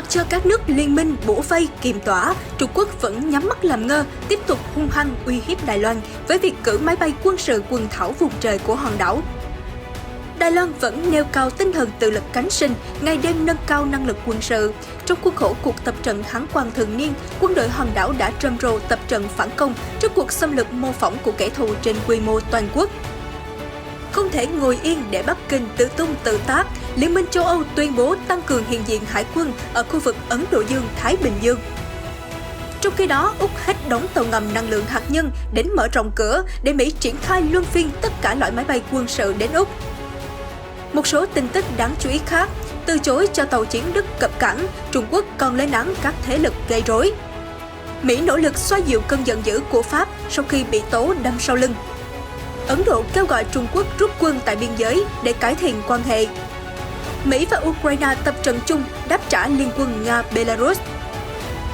cho các nước liên minh bủa vây kiềm tỏa, Trung Quốc vẫn nhắm mắt làm ngơ, tiếp tục hung hăng uy hiếp Đài Loan với việc cử máy bay quân sự quần thảo vùng trời của hòn đảo. Đài Loan vẫn nêu cao tinh thần tự lực cánh sinh, ngày đêm nâng cao năng lực quân sự. Trong khuôn khổ cuộc tập trận Hán Quan thường niên, quân đội hòn đảo đã trầm rồ tập trận phản công trước cuộc xâm lược mô phỏng của kẻ thù trên quy mô toàn quốc. Không thể ngồi yên để Bắc Kinh tự tung tự tác, Liên minh châu Âu tuyên bố tăng cường hiện diện hải quân ở khu vực Ấn Độ Dương-Thái Bình Dương. Trong khi đó, Úc hết đóng tàu ngầm năng lượng hạt nhân đến mở rộng cửa để Mỹ triển khai luân phiên tất cả loại máy bay quân sự đến Úc. Một số tin tức đáng chú ý khác, từ chối cho tàu chiến Đức cập cảng, Trung Quốc còn lên án các thế lực gây rối. Mỹ nỗ lực xoa dịu cơn giận dữ của Pháp sau khi bị tố đâm sau lưng. Ấn Độ kêu gọi Trung Quốc rút quân tại biên giới để cải thiện quan hệ. Mỹ và Ukraine tập trận chung đáp trả liên quân Nga-Belarus.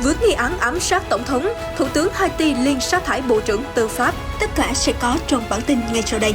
Vướng nghi án ám sát tổng thống, Thủ tướng Haiti liên sa thải Bộ trưởng Tư pháp. Tất cả sẽ có trong bản tin ngay sau đây.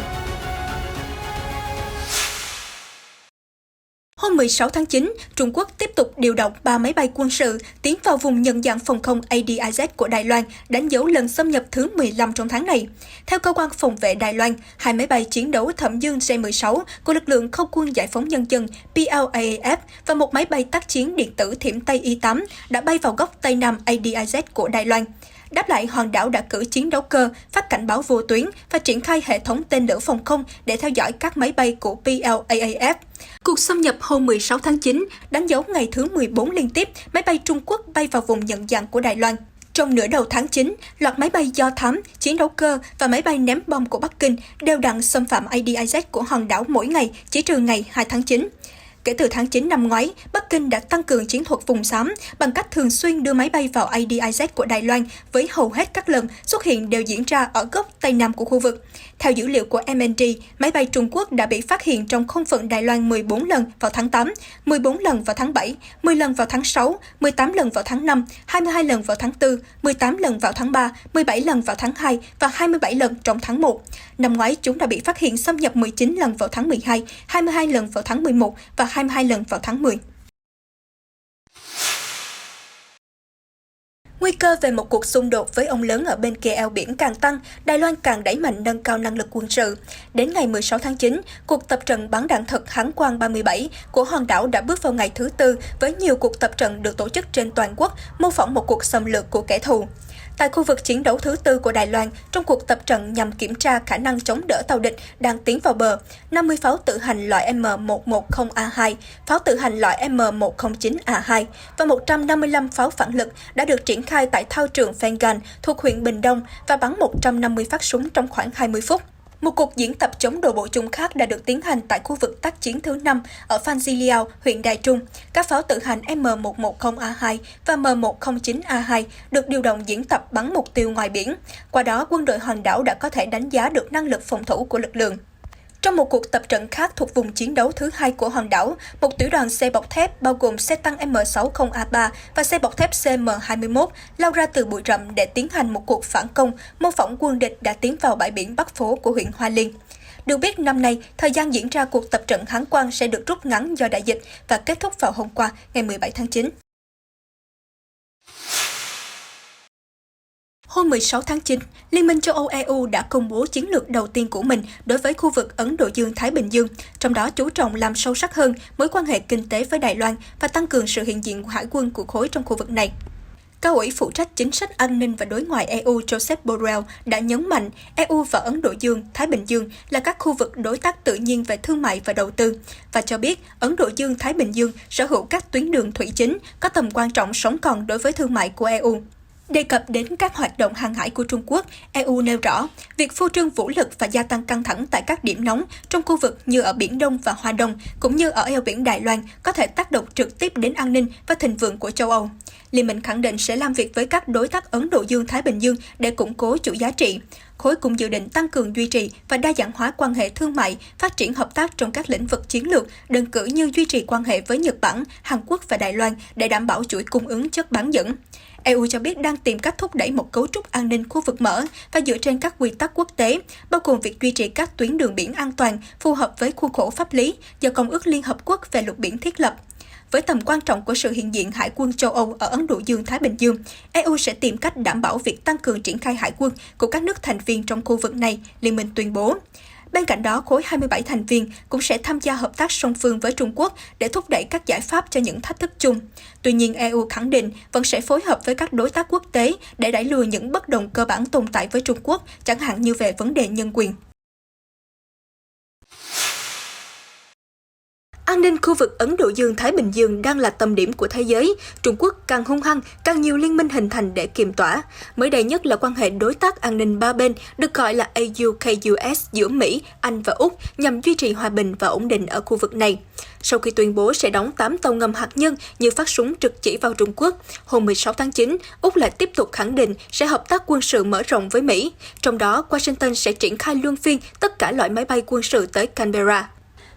Hôm 16 tháng 9, Trung Quốc tiếp tục điều động 3 máy bay quân sự tiến vào vùng nhận dạng phòng không ADIZ của Đài Loan, đánh dấu lần xâm nhập thứ 15 trong tháng này. Theo cơ quan phòng vệ Đài Loan, 2 máy bay chiến đấu Thẩm Dương J-16 của lực lượng không quân giải phóng nhân dân PLAAF và một máy bay tác chiến điện tử Thiểm Tây Y-8 đã bay vào góc Tây Nam ADIZ của Đài Loan. Đáp lại, hòn đảo đã cử chiến đấu cơ, phát cảnh báo vô tuyến và triển khai hệ thống tên lửa phòng không để theo dõi các máy bay của PLAAF. Cuộc xâm nhập hôm 16 tháng 9 đánh dấu ngày thứ 14 liên tiếp máy bay Trung Quốc bay vào vùng nhận dạng của Đài Loan. Trong nửa đầu tháng 9, loạt máy bay do thám, chiến đấu cơ và máy bay ném bom của Bắc Kinh đều đặn xâm phạm ADIZ của hòn đảo mỗi ngày, chỉ trừ ngày 2 tháng 9. Kể từ tháng 9 năm ngoái, Bắc Kinh đã tăng cường chiến thuật vùng xám bằng cách thường xuyên đưa máy bay vào ADIZ của Đài Loan, với hầu hết các lần xuất hiện đều diễn ra ở góc Tây Nam của khu vực. Theo dữ liệu của MND, máy bay Trung Quốc đã bị phát hiện trong không phận Đài Loan 14 lần vào tháng 8, 14 lần vào tháng 7, 10 lần vào tháng 6, 18 lần vào tháng 5, 22 lần vào tháng 4, 18 lần vào tháng 3, 17 lần vào tháng 2 và 27 lần trong tháng 1. Năm ngoái, chúng đã bị phát hiện xâm nhập 19 lần vào tháng 12, 22 lần vào tháng 11 và 22 lần vào tháng 10. Nguy cơ về một cuộc xung đột với ông lớn ở bên kia eo biển càng tăng, Đài Loan càng đẩy mạnh nâng cao năng lực quân sự. Đến ngày 16 tháng 9, cuộc tập trận bắn đạn thật Hán Quan 37 của hòn đảo đã bước vào ngày thứ tư với nhiều cuộc tập trận được tổ chức trên toàn quốc, mô phỏng một cuộc xâm lược của kẻ thù. Tại khu vực chiến đấu thứ tư của Đài Loan, trong cuộc tập trận nhằm kiểm tra khả năng chống đỡ tàu địch đang tiến vào bờ, 50 pháo tự hành loại M110A2, pháo tự hành loại M109A2 và 155 pháo phản lực đã được triển khai tại thao trường Phangan thuộc huyện Bình Đông và bắn 150 phát súng trong khoảng 20 phút. Một cuộc diễn tập chống đổ bộ chung khác đã được tiến hành tại khu vực tác chiến thứ 5 ở Phan Di Liao, huyện Đài Trung. Các pháo tự hành M110A2 và M109A2 được điều động diễn tập bắn mục tiêu ngoài biển. Qua đó, quân đội hòn đảo đã có thể đánh giá được năng lực phòng thủ của lực lượng. Trong một cuộc tập trận khác thuộc vùng chiến đấu thứ 2 của hòn đảo, một tiểu đoàn xe bọc thép bao gồm xe tăng M60A3 và xe bọc thép CM21 lao ra từ bụi rậm để tiến hành một cuộc phản công, mô phỏng quân địch đã tiến vào bãi biển Bắc Phố của huyện Hoa Liên. Được biết, năm nay, thời gian diễn ra cuộc tập trận Hán Quan sẽ được rút ngắn do đại dịch và kết thúc vào hôm qua, ngày 17 tháng 9. Hôm 16 tháng 9, Liên minh châu Âu EU đã công bố chiến lược đầu tiên của mình đối với khu vực Ấn Độ Dương-Thái Bình Dương, trong đó chú trọng làm sâu sắc hơn mối quan hệ kinh tế với Đài Loan và tăng cường sự hiện diện của hải quân của khối trong khu vực này. Cao ủy phụ trách chính sách an ninh và đối ngoại EU Joseph Borrell đã nhấn mạnh EU và Ấn Độ Dương, Thái Bình Dương là các khu vực đối tác tự nhiên về thương mại và đầu tư, và cho biết Ấn Độ Dương, Thái Bình Dương sở hữu các tuyến đường thủy chính có tầm quan trọng sống còn đối với thương mại của EU. Đề cập đến các hoạt động hàng hải của Trung Quốc, EU nêu rõ, việc phô trương vũ lực và gia tăng căng thẳng tại các điểm nóng trong khu vực như ở Biển Đông và Hoa Đông, cũng như ở eo biển Đài Loan, có thể tác động trực tiếp đến an ninh và thịnh vượng của châu Âu. Liên minh khẳng định sẽ làm việc với các đối tác Ấn Độ Dương-Thái Bình Dương để củng cố chuỗi giá trị. Khối cũng dự định tăng cường duy trì và đa dạng hóa quan hệ thương mại, phát triển hợp tác trong các lĩnh vực chiến lược, đơn cử như duy trì quan hệ với Nhật Bản, Hàn Quốc và Đài Loan để đảm bảo chuỗi cung ứng chất bán dẫn. EU cho biết đang tìm cách thúc đẩy một cấu trúc an ninh khu vực mở và dựa trên các quy tắc quốc tế, bao gồm việc duy trì các tuyến đường biển an toàn phù hợp với khuôn khổ pháp lý do Công ước Liên Hợp Quốc về luật biển thiết lập. với tầm quan trọng của sự hiện diện hải quân châu Âu ở Ấn Độ Dương-Thái Bình Dương, EU sẽ tìm cách đảm bảo việc tăng cường triển khai hải quân của các nước thành viên trong khu vực này, Liên minh tuyên bố. Bên cạnh đó, khối 27 thành viên cũng sẽ tham gia hợp tác song phương với Trung Quốc để thúc đẩy các giải pháp cho những thách thức chung. Tuy nhiên, EU khẳng định vẫn sẽ phối hợp với các đối tác quốc tế để đẩy lùi những bất đồng cơ bản tồn tại với Trung Quốc, chẳng hạn như về vấn đề nhân quyền. An ninh khu vực Ấn Độ Dương-Thái Bình Dương đang là tâm điểm của thế giới. Trung Quốc càng hung hăng, càng nhiều liên minh hình thành để kiềm tỏa. Mới đây nhất là quan hệ đối tác an ninh ba bên, được gọi là AUKUS giữa Mỹ, Anh và Úc nhằm duy trì hòa bình và ổn định ở khu vực này. Sau khi tuyên bố sẽ đóng 8 tàu ngầm hạt nhân như phát súng trực chỉ vào Trung Quốc, hôm 16 tháng 9, Úc lại tiếp tục khẳng định sẽ hợp tác quân sự mở rộng với Mỹ. Trong đó, Washington sẽ triển khai luân phiên tất cả loại máy bay quân sự tới Canberra.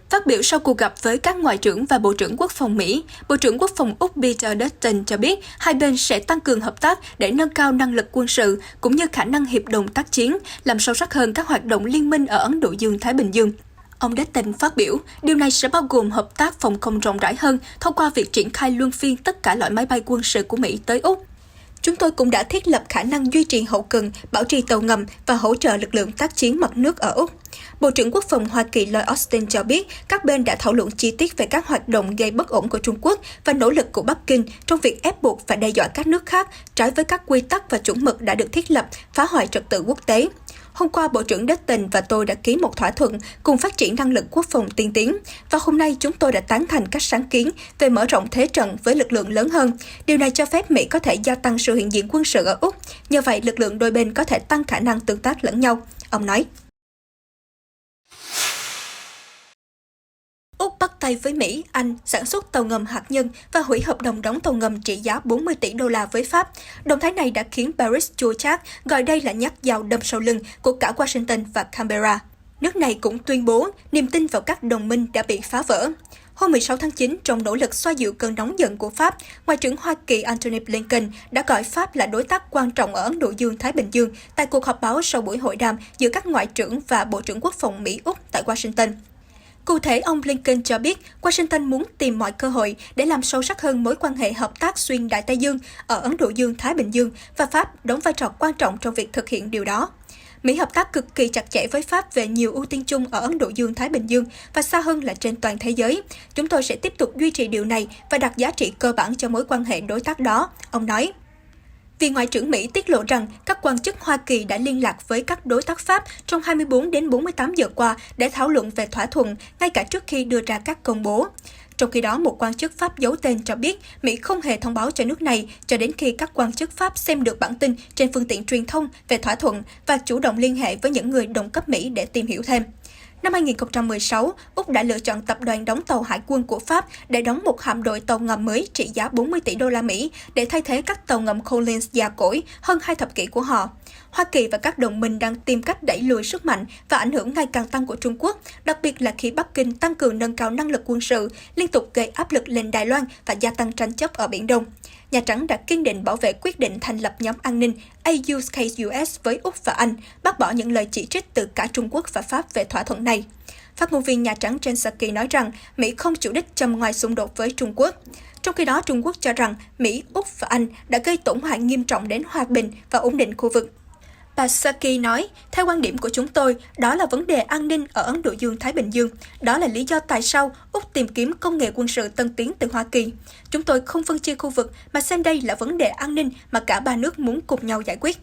Phát biểu sau cuộc gặp với các ngoại trưởng và Bộ trưởng Quốc phòng Mỹ, Bộ trưởng Quốc phòng Úc Peter Dutton cho biết hai bên sẽ tăng cường hợp tác để nâng cao năng lực quân sự cũng như khả năng hiệp đồng tác chiến, làm sâu sắc hơn các hoạt động liên minh ở Ấn Độ Dương-Thái Bình Dương. Ông Dutton phát biểu, điều này sẽ bao gồm hợp tác phòng không rộng rãi hơn thông qua việc triển khai luân phiên tất cả loại máy bay quân sự của Mỹ tới Úc. Chúng tôi cũng đã thiết lập khả năng duy trì hậu cần, bảo trì tàu ngầm và hỗ trợ lực lượng tác chiến mặt nước ở Úc. Bộ trưởng Quốc phòng Hoa Kỳ Lloyd Austin cho biết các bên đã thảo luận chi tiết về các hoạt động gây bất ổn của Trung Quốc và nỗ lực của Bắc Kinh trong việc ép buộc và đe dọa các nước khác trái với các quy tắc và chuẩn mực đã được thiết lập, phá hoại trật tự quốc tế. Hôm qua, Bộ trưởng Dutton và tôi đã ký một thỏa thuận cùng phát triển năng lực quốc phòng tiên tiến, và hôm nay chúng tôi đã tán thành các sáng kiến về mở rộng thế trận với lực lượng lớn hơn. Điều này cho phép Mỹ có thể gia tăng sự hiện diện quân sự ở Úc, nhờ vậy lực lượng đôi bên có thể tăng khả năng tương tác lẫn nhau, ông nói. Úc bắt tay với Mỹ, Anh sản xuất tàu ngầm hạt nhân và hủy hợp đồng đóng tàu ngầm trị giá 40 tỷ đô la với Pháp. Động thái này đã khiến Paris chua chát, gọi đây là nhát dao đâm sau lưng của cả Washington và Canberra. Nước này cũng tuyên bố niềm tin vào các đồng minh đã bị phá vỡ. Hôm 16 tháng 9, trong nỗ lực xoa dịu cơn nóng giận của Pháp, Ngoại trưởng Hoa Kỳ Antony Blinken đã gọi Pháp là đối tác quan trọng ở Ấn Độ Dương-Thái Bình Dương tại cuộc họp báo sau buổi hội đàm giữa các ngoại trưởng và Bộ trưởng Quốc phòng Mỹ-Úc tại Washington. Cụ thể, ông Blinken cho biết Washington muốn tìm mọi cơ hội để làm sâu sắc hơn mối quan hệ hợp tác xuyên Đại Tây Dương ở Ấn Độ Dương-Thái Bình Dương và Pháp đóng vai trò quan trọng trong việc thực hiện điều đó. Mỹ hợp tác cực kỳ chặt chẽ với Pháp về nhiều ưu tiên chung ở Ấn Độ Dương-Thái Bình Dương và xa hơn là trên toàn thế giới. Chúng tôi sẽ tiếp tục duy trì điều này và đặt giá trị cơ bản cho mối quan hệ đối tác đó, ông nói. Vị Ngoại trưởng Mỹ tiết lộ rằng các quan chức Hoa Kỳ đã liên lạc với các đối tác Pháp trong 24 đến 48 giờ qua để thảo luận về thỏa thuận, ngay cả trước khi đưa ra các công bố. Trong khi đó, một quan chức Pháp giấu tên cho biết Mỹ không hề thông báo cho nước này cho đến khi các quan chức Pháp xem được bản tin trên phương tiện truyền thông về thỏa thuận và chủ động liên hệ với những người đồng cấp Mỹ để tìm hiểu thêm. Năm 2016, Úc đã lựa chọn tập đoàn đóng tàu hải quân của Pháp để đóng một hạm đội tàu ngầm mới trị giá 40 tỷ đô la Mỹ để thay thế các tàu ngầm Collins già cỗi hơn 2 thập kỷ của họ. Hoa Kỳ và các đồng minh đang tìm cách đẩy lùi sức mạnh và ảnh hưởng ngày càng tăng của Trung Quốc, đặc biệt là khi Bắc Kinh tăng cường nâng cao năng lực quân sự, liên tục gây áp lực lên Đài Loan và gia tăng tranh chấp ở Biển Đông. Nhà Trắng đã kiên định bảo vệ quyết định thành lập nhóm an ninh AUKUS với Úc và Anh, bác bỏ những lời chỉ trích từ cả Trung Quốc và Pháp về thỏa thuận này. Phát ngôn viên Nhà Trắng Jen Psaki nói rằng Mỹ không chủ đích châm ngòi xung đột với Trung Quốc. Trong khi đó, Trung Quốc cho rằng Mỹ, Úc và Anh đã gây tổn hại nghiêm trọng đến hòa bình và ổn định khu vực. Bà Psaki nói, theo quan điểm của chúng tôi, đó là vấn đề an ninh ở Ấn Độ Dương-Thái Bình Dương. Đó là lý do tại sao Úc tìm kiếm công nghệ quân sự tân tiến từ Hoa Kỳ. Chúng tôi không phân chia khu vực mà xem đây là vấn đề an ninh mà cả ba nước muốn cùng nhau giải quyết.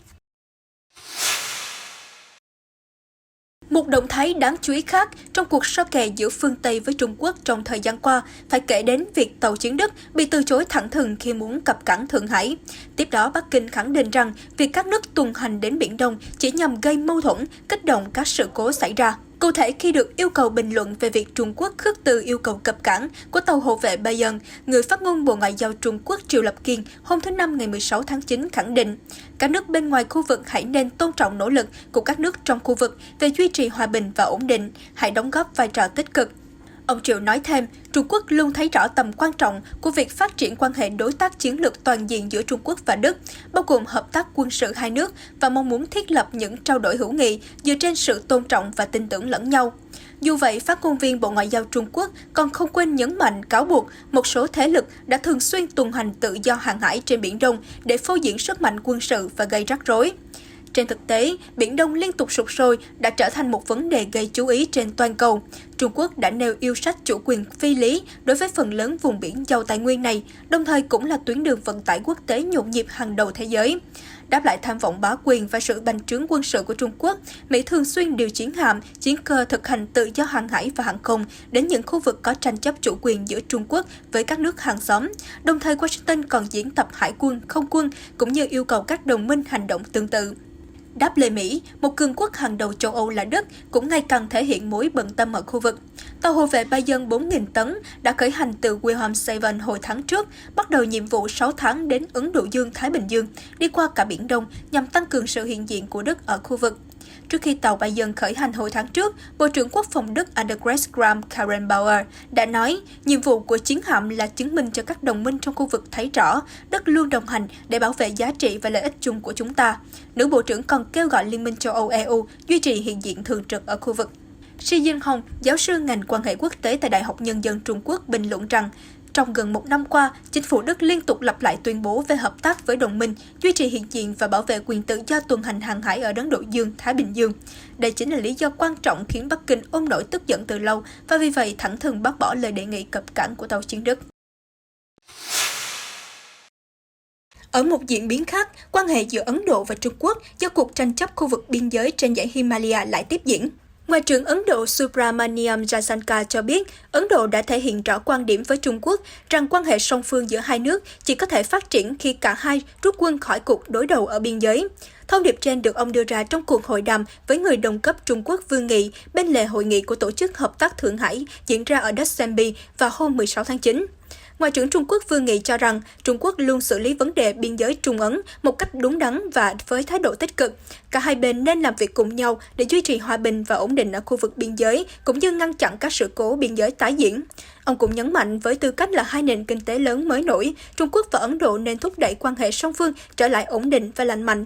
Một động thái đáng chú ý khác trong cuộc so kè giữa phương Tây với Trung Quốc trong thời gian qua phải kể đến việc tàu chiến Đức bị từ chối thẳng thừng khi muốn cập cảng Thượng Hải. Tiếp đó, Bắc Kinh khẳng định rằng việc các nước tuần hành đến Biển Đông chỉ nhằm gây mâu thuẫn, kích động các sự cố xảy ra. Cụ thể, khi được yêu cầu bình luận về việc Trung Quốc khước từ yêu cầu cập cảng của tàu hộ vệ Bayern, người phát ngôn Bộ Ngoại giao Trung Quốc Triệu Lập Kiên hôm thứ Năm ngày 16 tháng 9 khẳng định, các nước bên ngoài khu vực hãy nên tôn trọng nỗ lực của các nước trong khu vực về duy trì hòa bình và ổn định, hãy đóng góp vai trò tích cực. Ông Triệu nói thêm, Trung Quốc luôn thấy rõ tầm quan trọng của việc phát triển quan hệ đối tác chiến lược toàn diện giữa Trung Quốc và Đức, bao gồm hợp tác quân sự hai nước và mong muốn thiết lập những trao đổi hữu nghị dựa trên sự tôn trọng và tin tưởng lẫn nhau. Dù vậy, phát ngôn viên Bộ Ngoại giao Trung Quốc còn không quên nhấn mạnh cáo buộc một số thế lực đã thường xuyên tuần hành tự do hàng hải trên Biển Đông để phô diễn sức mạnh quân sự và gây rắc rối. Trên thực tế, Biển Đông liên tục sụt sôi đã trở thành một vấn đề gây chú ý trên toàn cầu. Trung Quốc đã nêu yêu sách chủ quyền phi lý đối với phần lớn vùng biển giàu tài nguyên này, đồng thời cũng là tuyến đường vận tải quốc tế nhộn nhịp hàng đầu thế giới. Đáp lại tham vọng bá quyền và sự bành trướng quân sự của Trung Quốc, Mỹ thường xuyên điều chiến hạm, chiến cơ thực hành tự do hàng hải và hàng không đến những khu vực có tranh chấp chủ quyền giữa Trung Quốc với các nước hàng xóm. Đồng thời, Washington còn diễn tập hải quân, không quân, cũng như yêu cầu các đồng minh hành động tương tự. Đáp lời Mỹ, một cường quốc hàng đầu châu Âu là Đức cũng ngày càng thể hiện mối bận tâm ở khu vực. Tàu hộ vệ Bayern 4.000 tấn đã khởi hành từ Wilhelmshaven hồi tháng trước, bắt đầu nhiệm vụ 6 tháng đến Ấn Độ Dương-Thái Bình Dương, đi qua cả Biển Đông nhằm tăng cường sự hiện diện của Đức ở khu vực. Trước khi tàu Bayern khởi hành hồi tháng trước, Bộ trưởng Quốc phòng Đức Annegret Kramp-Karrenbauer đã nói, nhiệm vụ của chiến hạm là chứng minh cho các đồng minh trong khu vực thấy rõ, Đức luôn đồng hành để bảo vệ giá trị và lợi ích chung của chúng ta. Nữ Bộ trưởng còn kêu gọi Liên minh châu Âu EU duy trì hiện diện thường trực ở khu vực. Shi Jinhong, giáo sư ngành quan hệ quốc tế tại Đại học Nhân dân Trung Quốc bình luận rằng, trong gần một năm qua, chính phủ Đức liên tục lặp lại tuyên bố về hợp tác với đồng minh, duy trì hiện diện và bảo vệ quyền tự do tuần hành hàng hải ở Ấn Độ Dương, Thái Bình Dương. Đây chính là lý do quan trọng khiến Bắc Kinh ôm nỗi tức giận từ lâu và vì vậy thẳng thừng bác bỏ lời đề nghị cập cảng của tàu chiến Đức. Ở một diễn biến khác, quan hệ giữa Ấn Độ và Trung Quốc do cuộc tranh chấp khu vực biên giới trên dãy Himalaya lại tiếp diễn. Ngoại trưởng Ấn Độ Subrahmanyam Jaishankar cho biết, Ấn Độ đã thể hiện rõ quan điểm với Trung Quốc rằng quan hệ song phương giữa hai nước chỉ có thể phát triển khi cả hai rút quân khỏi cuộc đối đầu ở biên giới. Thông điệp trên được ông đưa ra trong cuộc hội đàm với người đồng cấp Trung Quốc Vương Nghị bên lề hội nghị của Tổ chức Hợp tác Thượng Hải diễn ra ở Dushanbe vào hôm 16 tháng 9. Ngoại trưởng Trung Quốc Vương Nghị cho rằng Trung Quốc luôn xử lý vấn đề biên giới Trung Ấn một cách đúng đắn và với thái độ tích cực. Cả hai bên nên làm việc cùng nhau để duy trì hòa bình và ổn định ở khu vực biên giới, cũng như ngăn chặn các sự cố biên giới tái diễn. Ông cũng nhấn mạnh với tư cách là hai nền kinh tế lớn mới nổi, Trung Quốc và Ấn Độ nên thúc đẩy quan hệ song phương trở lại ổn định và lành mạnh.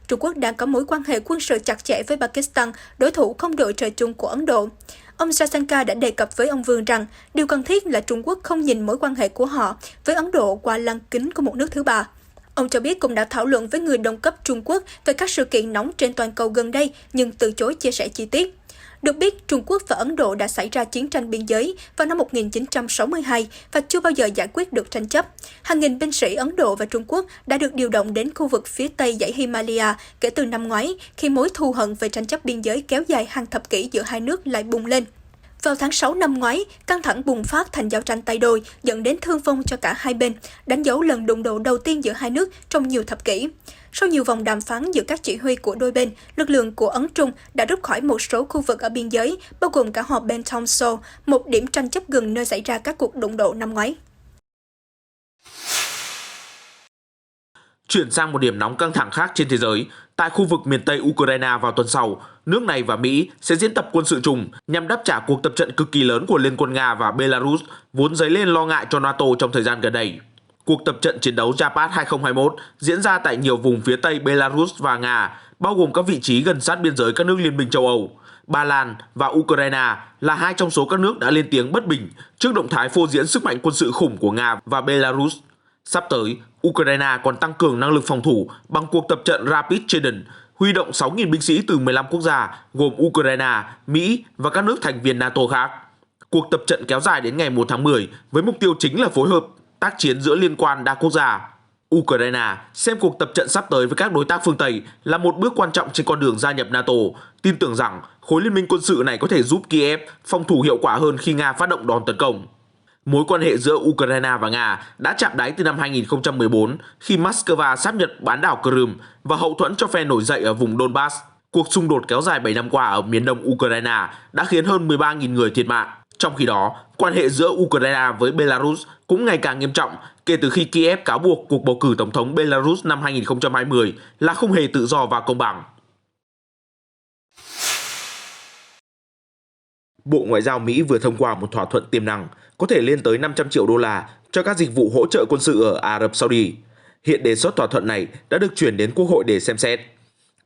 Trung Quốc đang có mối quan hệ quân sự chặt chẽ với Pakistan, đối thủ không đội trời chung của Ấn Độ. Ông Jaishankar đã đề cập với ông Vương rằng điều cần thiết là Trung Quốc không nhìn mối quan hệ của họ với Ấn Độ qua lăng kính của một nước thứ ba. Ông cho biết cũng đã thảo luận với người đồng cấp Trung Quốc về các sự kiện nóng trên toàn cầu gần đây nhưng từ chối chia sẻ chi tiết. Được biết, Trung Quốc và Ấn Độ đã xảy ra chiến tranh biên giới vào năm 1962 và chưa bao giờ giải quyết được tranh chấp. Hàng nghìn binh sĩ Ấn Độ và Trung Quốc đã được điều động đến khu vực phía tây dãy Himalaya kể từ năm ngoái, khi mối thù hận về tranh chấp biên giới kéo dài hàng thập kỷ giữa hai nước lại bùng lên. Vào tháng 6 năm ngoái, căng thẳng bùng phát thành giao tranh tay đôi, dẫn đến thương vong cho cả hai bên, đánh dấu lần đụng độ đầu tiên giữa hai nước trong nhiều thập kỷ. Sau nhiều vòng đàm phán giữa các chỉ huy của đôi bên, lực lượng của Ấn Trung đã rút khỏi một số khu vực ở biên giới, bao gồm cả họp Bentong So, một điểm tranh chấp gần nơi xảy ra các cuộc đụng độ năm ngoái. Chuyển sang một điểm nóng căng thẳng khác trên thế giới, tại khu vực miền Tây Ukraine vào tuần sau, nước này và Mỹ sẽ diễn tập quân sự chung nhằm đáp trả cuộc tập trận cực kỳ lớn của Liên quân Nga và Belarus, vốn dấy lên lo ngại cho NATO trong thời gian gần đây. Cuộc tập trận chiến đấu Zapad 2021 diễn ra tại nhiều vùng phía Tây Belarus và Nga, bao gồm các vị trí gần sát biên giới các nước Liên minh châu Âu. Ba Lan và Ukraine là hai trong số các nước đã lên tiếng bất bình trước động thái phô diễn sức mạnh quân sự khủng của Nga và Belarus. Sắp tới, Ukraine còn tăng cường năng lực phòng thủ bằng cuộc tập trận Rapid Trident, huy động 6.000 binh sĩ từ 15 quốc gia gồm Ukraine, Mỹ và các nước thành viên NATO khác. Cuộc tập trận kéo dài đến ngày 1 tháng 10 với mục tiêu chính là phối hợp tác chiến giữa liên quan đa quốc gia. Ukraine xem cuộc tập trận sắp tới với các đối tác phương Tây là một bước quan trọng trên con đường gia nhập NATO, tin tưởng rằng khối liên minh quân sự này có thể giúp Kiev phòng thủ hiệu quả hơn khi Nga phát động đòn tấn công. Mối quan hệ giữa Ukraine và Nga đã chạm đáy từ năm 2014 khi Moscow sáp nhập bán đảo Crimea và hậu thuẫn cho phe nổi dậy ở vùng Donbass. Cuộc xung đột kéo dài 7 năm qua ở miền đông Ukraine đã khiến hơn 13.000 người thiệt mạng. Trong khi đó, quan hệ giữa Ukraine với Belarus cũng ngày càng nghiêm trọng kể từ khi Kiev cáo buộc cuộc bầu cử tổng thống Belarus năm 2020 là không hề tự do và công bằng. Bộ Ngoại giao Mỹ vừa thông qua một thỏa thuận tiềm năng có thể lên tới 500 triệu đô la cho các dịch vụ hỗ trợ quân sự ở Ả Rập Saudi. Hiện đề xuất thỏa thuận này đã được chuyển đến Quốc hội để xem xét.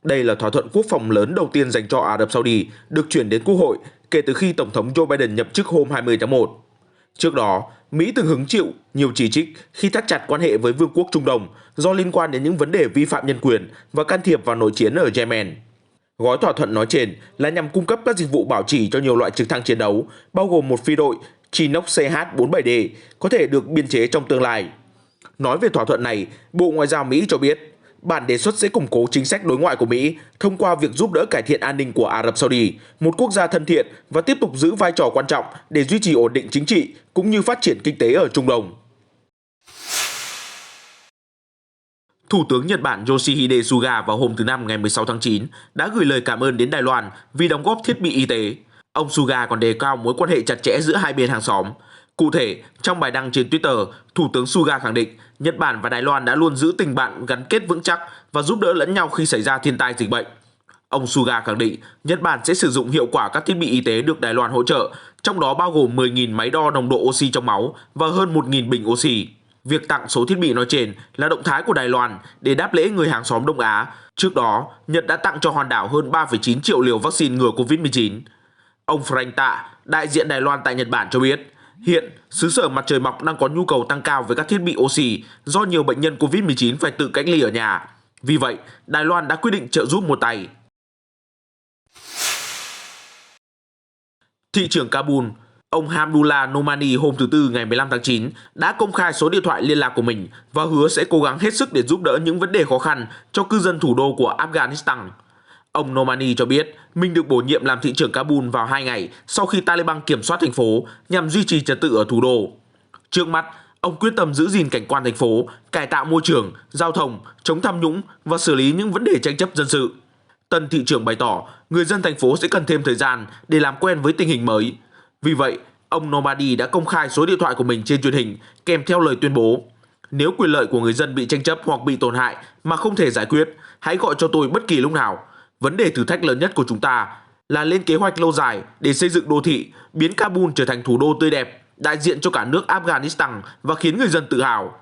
Đây là thỏa thuận quốc phòng lớn đầu tiên dành cho Ả Rập Saudi được chuyển đến Quốc hội kể từ khi Tổng thống Joe Biden nhậm chức hôm 20 tháng 1. Trước đó, Mỹ từng hứng chịu nhiều chỉ trích khi thắt chặt quan hệ với Vương quốc Trung Đông do liên quan đến những vấn đề vi phạm nhân quyền và can thiệp vào nội chiến ở Yemen. Gói thỏa thuận nói trên là nhằm cung cấp các dịch vụ bảo trì cho nhiều loại trực thăng chiến đấu, bao gồm một phi đội Chinook CH-47D có thể được biên chế trong tương lai. Nói về thỏa thuận này, Bộ Ngoại giao Mỹ cho biết, bản đề xuất sẽ củng cố chính sách đối ngoại của Mỹ thông qua việc giúp đỡ cải thiện an ninh của Ả Rập Saudi, một quốc gia thân thiện và tiếp tục giữ vai trò quan trọng để duy trì ổn định chính trị cũng như phát triển kinh tế ở Trung Đông. Thủ tướng Nhật Bản Yoshihide Suga vào hôm thứ Năm ngày 16 tháng 9 đã gửi lời cảm ơn đến Đài Loan vì đóng góp thiết bị y tế. Ông Suga còn đề cao mối quan hệ chặt chẽ giữa hai bên hàng xóm. Cụ thể, trong bài đăng trên Twitter, Thủ tướng Suga khẳng định Nhật Bản và Đài Loan đã luôn giữ tình bạn gắn kết vững chắc và giúp đỡ lẫn nhau khi xảy ra thiên tai dịch bệnh. Ông Suga khẳng định Nhật Bản sẽ sử dụng hiệu quả các thiết bị y tế được Đài Loan hỗ trợ, trong đó bao gồm 10.000 máy đo nồng độ oxy trong máu và hơn 1.000 bình oxy. Việc tặng số thiết bị nói trên là động thái của Đài Loan để đáp lễ người hàng xóm Đông Á. Trước đó, Nhật đã tặng cho hòn đảo hơn 3,9 triệu liều vaccine ngừa COVID-19. Ông Frank Tạ, đại diện Đài Loan tại Nhật Bản cho biết, hiện xứ sở mặt trời mọc đang có nhu cầu tăng cao với các thiết bị oxy do nhiều bệnh nhân COVID-19 phải tự cách ly ở nhà. Vì vậy, Đài Loan đã quyết định trợ giúp một tay. Thị trưởng Kabul, ông Hamdullah Nomani hôm thứ Tư ngày 15 tháng 9 đã công khai số điện thoại liên lạc của mình và hứa sẽ cố gắng hết sức để giúp đỡ những vấn đề khó khăn cho cư dân thủ đô của Afghanistan. Ông Nomani cho biết mình được bổ nhiệm làm thị trưởng Kabul vào 2 ngày sau khi Taliban kiểm soát thành phố nhằm duy trì trật tự ở thủ đô. Trước mắt, ông quyết tâm giữ gìn cảnh quan thành phố, cải tạo môi trường, giao thông, chống tham nhũng và xử lý những vấn đề tranh chấp dân sự. Tân thị trưởng bày tỏ người dân thành phố sẽ cần thêm thời gian để làm quen với tình hình mới. Vì vậy, ông Nomadi đã công khai số điện thoại của mình trên truyền hình kèm theo lời tuyên bố: nếu quyền lợi của người dân bị tranh chấp hoặc bị tổn hại mà không thể giải quyết, hãy gọi cho tôi bất kỳ lúc nào. Vấn đề thử thách lớn nhất của chúng ta là lên kế hoạch lâu dài để xây dựng đô thị, biến Kabul trở thành thủ đô tươi đẹp, đại diện cho cả nước Afghanistan và khiến người dân tự hào.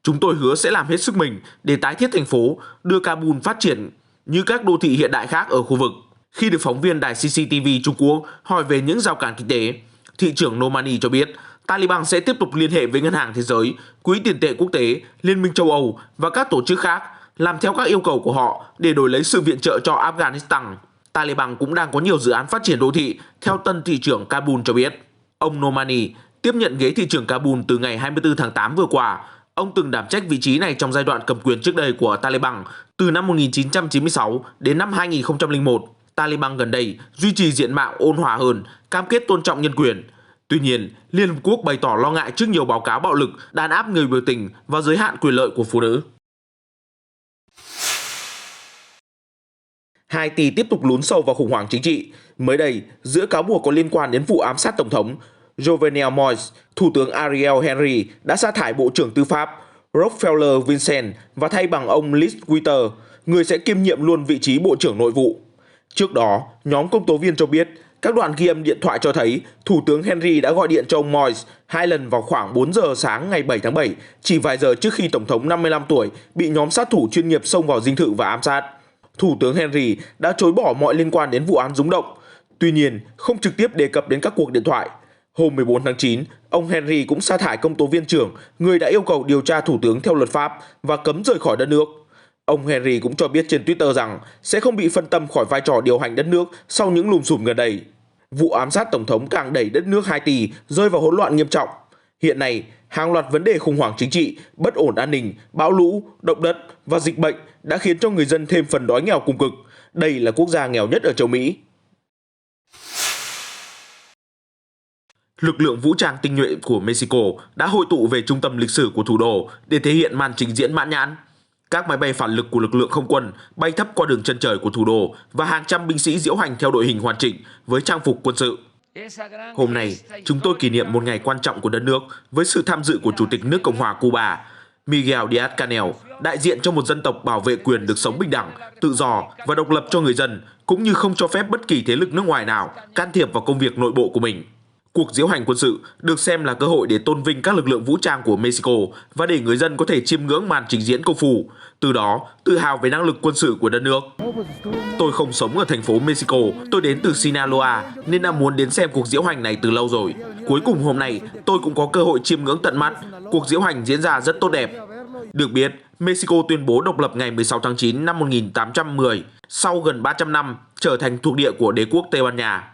Chúng tôi hứa sẽ làm hết sức mình để tái thiết thành phố, đưa Kabul phát triển như các đô thị hiện đại khác ở khu vực. Khi được phóng viên đài CCTV Trung Quốc hỏi về những rào cản kinh tế, thị trưởng Nomani cho biết Taliban sẽ tiếp tục liên hệ với Ngân hàng Thế giới, Quỹ tiền tệ quốc tế, Liên minh châu Âu và các tổ chức khác làm theo các yêu cầu của họ để đổi lấy sự viện trợ cho Afghanistan. Taliban cũng đang có nhiều dự án phát triển đô thị, theo tân thị trưởng Kabul cho biết. Ông Nomani tiếp nhận ghế thị trưởng Kabul từ ngày 24 tháng 8 vừa qua. Ông từng đảm trách vị trí này trong giai đoạn cầm quyền trước đây của Taliban từ năm 1996 đến năm 2001. Taliban gần đây duy trì diện mạo ôn hòa hơn, cam kết tôn trọng nhân quyền. Tuy nhiên, Liên Hợp Quốc bày tỏ lo ngại trước nhiều báo cáo bạo lực, đàn áp người biểu tình và giới hạn quyền lợi của phụ nữ. Haiti tiếp tục lún sâu vào khủng hoảng chính trị. Mới đây, giữa cáo buộc có liên quan đến vụ ám sát Tổng thống, Jovenel Moïse, Thủ tướng Ariel Henry đã sa thải Bộ trưởng Tư pháp Rockefeller Vincent và thay bằng ông Liz Witter, người sẽ kiêm nhiệm luôn vị trí Bộ trưởng Nội vụ. Trước đó, nhóm công tố viên cho biết các đoạn ghi âm điện thoại cho thấy Thủ tướng Henry đã gọi điện cho ông Moïse 2 lần vào khoảng 4 giờ sáng ngày 7 tháng 7, chỉ vài giờ trước khi Tổng thống 55 tuổi bị nhóm sát thủ chuyên nghiệp xông vào dinh thự và ám sát. Thủ tướng Henry đã chối bỏ mọi liên quan đến vụ án rúng động, tuy nhiên không trực tiếp đề cập đến các cuộc điện thoại. Hôm 14 tháng 9, ông Henry cũng sa thải công tố viên trưởng, người đã yêu cầu điều tra thủ tướng theo luật pháp và cấm rời khỏi đất nước. Ông Henry cũng cho biết trên Twitter rằng sẽ không bị phân tâm khỏi vai trò điều hành đất nước sau những lùm xùm gần đây. Vụ ám sát Tổng thống càng đẩy đất nước Haiti rơi vào hỗn loạn nghiêm trọng. Hiện nay, hàng loạt vấn đề khủng hoảng chính trị, bất ổn an ninh, bão lũ, động đất và dịch bệnh đã khiến cho người dân thêm phần đói nghèo cùng cực. Đây là quốc gia nghèo nhất ở châu Mỹ. Lực lượng vũ trang tinh nhuệ của Mexico đã hội tụ về trung tâm lịch sử của thủ đô để thể hiện màn trình diễn mãn nhãn. Các máy bay phản lực của lực lượng không quân bay thấp qua đường chân trời của thủ đô và hàng trăm binh sĩ diễu hành theo đội hình hoàn chỉnh với trang phục quân sự. Hôm nay, chúng tôi kỷ niệm một ngày quan trọng của đất nước với sự tham dự của Chủ tịch nước Cộng hòa Cuba, Miguel Díaz-Canel, đại diện cho một dân tộc bảo vệ quyền được sống bình đẳng, tự do và độc lập cho người dân, cũng như không cho phép bất kỳ thế lực nước ngoài nào can thiệp vào công việc nội bộ của mình. Cuộc diễu hành quân sự được xem là cơ hội để tôn vinh các lực lượng vũ trang của Mexico và để người dân có thể chiêm ngưỡng màn trình diễn công phu, từ đó tự hào về năng lực quân sự của đất nước. Tôi không sống ở thành phố Mexico, tôi đến từ Sinaloa nên đã muốn đến xem cuộc diễu hành này từ lâu rồi. Cuối cùng hôm nay, tôi cũng có cơ hội chiêm ngưỡng tận mắt. Cuộc diễu hành diễn ra rất tốt đẹp. Được biết, Mexico tuyên bố độc lập ngày 16 tháng 9 năm 1810, sau gần 300 năm trở thành thuộc địa của đế quốc Tây Ban Nha.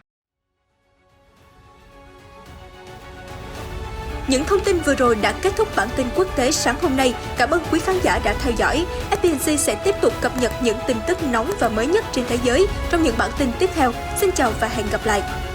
Những thông tin vừa rồi đã kết thúc bản tin quốc tế sáng hôm nay. Cảm ơn quý khán giả đã theo dõi. FPNC sẽ tiếp tục cập nhật những tin tức nóng và mới nhất trên thế giới trong những bản tin tiếp theo. Xin chào và hẹn gặp lại!